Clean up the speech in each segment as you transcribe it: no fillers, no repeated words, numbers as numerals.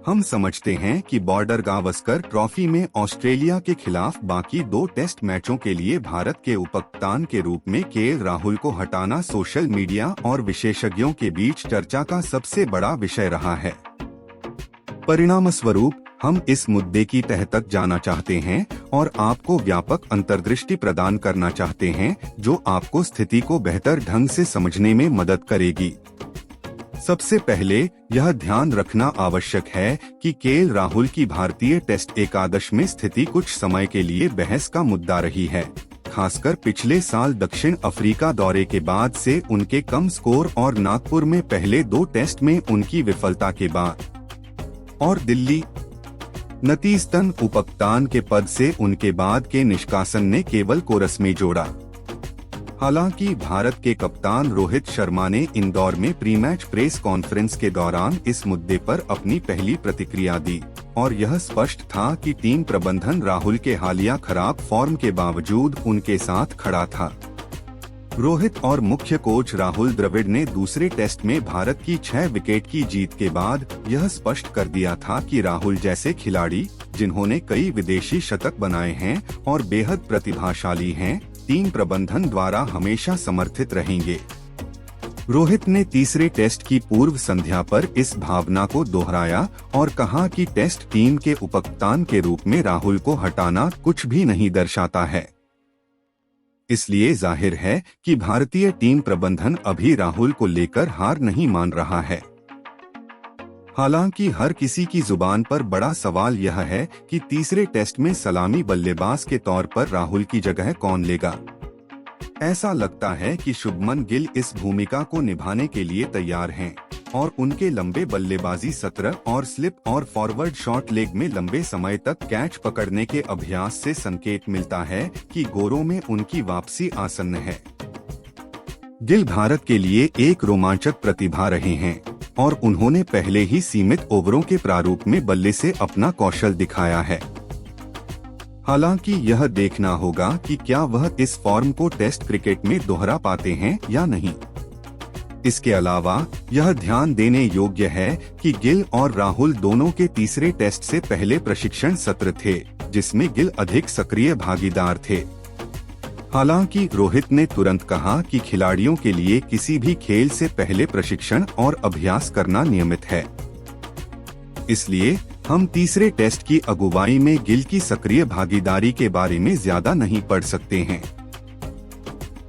हम समझते हैं कि बॉर्डर गावस्कर ट्रॉफी में ऑस्ट्रेलिया के खिलाफ बाकी 2 टेस्ट मैचों के लिए भारत के उपकप्तान के रूप में केएल राहुल को हटाना सोशल मीडिया और विशेषज्ञों के बीच चर्चा का सबसे बड़ा विषय रहा है। परिणामस्वरूप हम इस मुद्दे की तह तक जाना चाहते हैं और आपको व्यापक अंतर्दृष्टि प्रदान करना चाहते हैं जो आपको स्थिति को बेहतर ढंग से समझने में मदद करेगी। सबसे पहले यह ध्यान रखना आवश्यक है कि केएल राहुल की भारतीय टेस्ट एकादश में स्थिति कुछ समय के लिए बहस का मुद्दा रही है, खासकर पिछले साल दक्षिण अफ्रीका दौरे के बाद से उनके कम स्कोर और नागपुर में पहले 2 टेस्ट में उनकी विफलता के बाद, और दिल्ली नतीजतन उपकप्तान के पद से उनके बाद के निष्कासन ने केवल को रस्मी जोड़ा। हालांकि भारत के कप्तान रोहित शर्मा ने इंदौर में प्री मैच प्रेस कॉन्फ्रेंस के दौरान इस मुद्दे पर अपनी पहली प्रतिक्रिया दी और यह स्पष्ट था कि टीम प्रबंधन राहुल के हालिया खराब फॉर्म के बावजूद उनके साथ खड़ा था। रोहित और मुख्य कोच राहुल द्रविड़ ने दूसरे टेस्ट में भारत की 6 विकेट की जीत के बाद यह स्पष्ट कर दिया था कि राहुल जैसे खिलाड़ी, जिन्होंने कई विदेशी शतक बनाए हैं और बेहद प्रतिभाशाली हैं, टीम प्रबंधन द्वारा हमेशा समर्थित रहेंगे। रोहित ने तीसरे टेस्ट की पूर्व संध्या पर इस भावना को दोहराया और कहा कि टेस्ट टीम के उपकप्तान के रूप में राहुल को हटाना कुछ भी नहीं दर्शाता है। इसलिए जाहिर है कि भारतीय टीम प्रबंधन अभी राहुल को लेकर हार नहीं मान रहा है। हालांकि हर किसी की जुबान पर बड़ा सवाल यह है कि तीसरे टेस्ट में सलामी बल्लेबाज के तौर पर राहुल की जगह कौन लेगा। ऐसा लगता है कि शुभमन गिल इस भूमिका को निभाने के लिए तैयार हैं और उनके लंबे बल्लेबाजी सत्र और स्लिप और फॉरवर्ड शॉट लेग में लंबे समय तक कैच पकड़ने के अभ्यास से संकेत मिलता है कि गोरों में उनकी वापसी आसन्न है। गिल भारत के लिए एक रोमांचक प्रतिभा रहे हैं और उन्होंने पहले ही सीमित ओवरों के प्रारूप में बल्ले से अपना कौशल दिखाया है। हालांकि यह देखना होगा कि क्या वह इस फॉर्म को टेस्ट क्रिकेट में दोहरा पाते हैं या नहीं। इसके अलावा यह ध्यान देने योग्य है कि गिल और राहुल दोनों के तीसरे टेस्ट से पहले प्रशिक्षण सत्र थे, जिसमें गिल अधिक सक्रिय भागीदार थे। हालांकि रोहित ने तुरंत कहा कि खिलाड़ियों के लिए किसी भी खेल से पहले प्रशिक्षण और अभ्यास करना नियमित है। इसलिए हम तीसरे टेस्ट की अगुवाई में गिल की सक्रिय भागीदारी के बारे में ज्यादा नहीं पढ़ सकते हैं।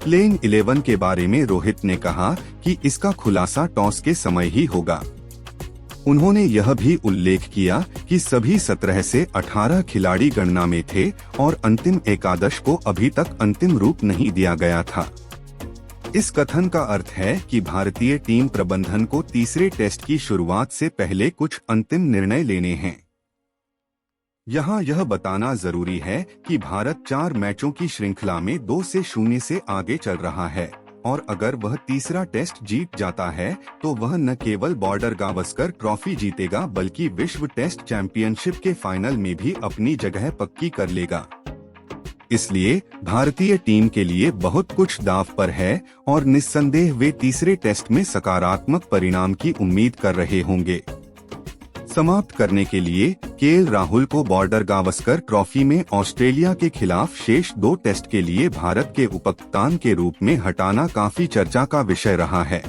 प्लेइंग 11 के बारे में रोहित ने कहा कि इसका खुलासा टॉस के समय ही होगा। उन्होंने यह भी उल्लेख किया कि सभी 17 से 18 खिलाड़ी गणना में थे और अंतिम एकादश को अभी तक अंतिम रूप नहीं दिया गया था। इस कथन का अर्थ है कि भारतीय टीम प्रबंधन को तीसरे टेस्ट की शुरुआत से पहले कुछ अंतिम निर्णय लेने हैं। यहाँ यह बताना जरूरी है कि भारत 4 मैचों की श्रृंखला में 2-0 से आगे चल रहा है और अगर वह तीसरा टेस्ट जीत जाता है तो वह न केवल बॉर्डर गावस्कर ट्रॉफी जीतेगा बल्कि विश्व टेस्ट चैंपियनशिप के फाइनल में भी अपनी जगह पक्की कर लेगा। इसलिए भारतीय टीम के लिए बहुत कुछ दांव पर है और निस्संदेह वे तीसरे टेस्ट में सकारात्मक परिणाम की उम्मीद कर रहे होंगे। समाप्त करने के लिए केएल राहुल को बॉर्डर गावस्कर ट्रॉफी में ऑस्ट्रेलिया के खिलाफ शेष 2 टेस्ट के लिए भारत के उपकप्तान के रूप में हटाना काफी चर्चा का विषय रहा है।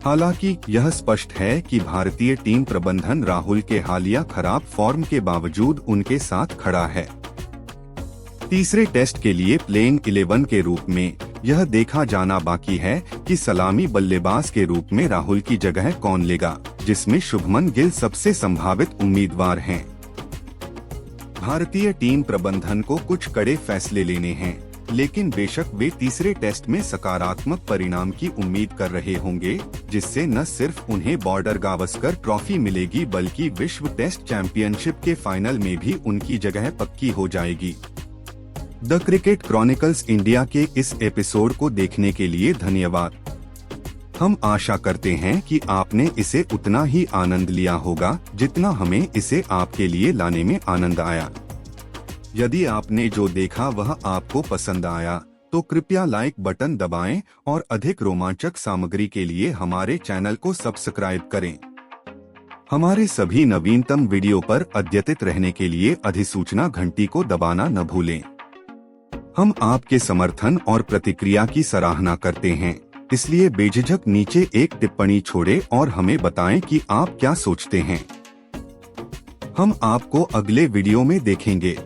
हालांकि यह स्पष्ट है कि भारतीय टीम प्रबंधन राहुल के हालिया खराब फॉर्म के बावजूद उनके साथ खड़ा है। तीसरे टेस्ट के लिए प्लेइंग 11 के रूप में यह देखा जाना बाकी है कि सलामी बल्लेबाज के रूप में राहुल की जगह कौन लेगा, जिसमें शुभमन गिल सबसे संभावित उम्मीदवार हैं। भारतीय टीम प्रबंधन को कुछ कड़े फैसले लेने हैं, लेकिन बेशक वे तीसरे टेस्ट में सकारात्मक परिणाम की उम्मीद कर रहे होंगे, जिससे न सिर्फ उन्हें बॉर्डर गावस्कर ट्रॉफी मिलेगी बल्कि विश्व टेस्ट चैंपियनशिप के फाइनल में भी उनकी जगह पक्की हो जाएगी। द क्रिकेट क्रॉनिकल्स इंडिया के इस एपिसोड को देखने के लिए धन्यवाद। हम आशा करते हैं कि आपने इसे उतना ही आनंद लिया होगा जितना हमें इसे आपके लिए लाने में आनंद आया। यदि आपने जो देखा वह आपको पसंद आया तो कृपया लाइक बटन दबाएं और अधिक रोमांचक सामग्री के लिए हमारे चैनल को सब्सक्राइब करें। हमारे सभी नवीनतम वीडियो पर अद्यतित रहने के लिए अधिसूचना घंटी को दबाना न भूलें। हम आपके समर्थन और प्रतिक्रिया की सराहना करते हैं, इसलिए बेझिझक नीचे एक टिप्पणी छोड़ें और हमें बताएं कि आप क्या सोचते हैं। हम आपको अगले वीडियो में देखेंगे।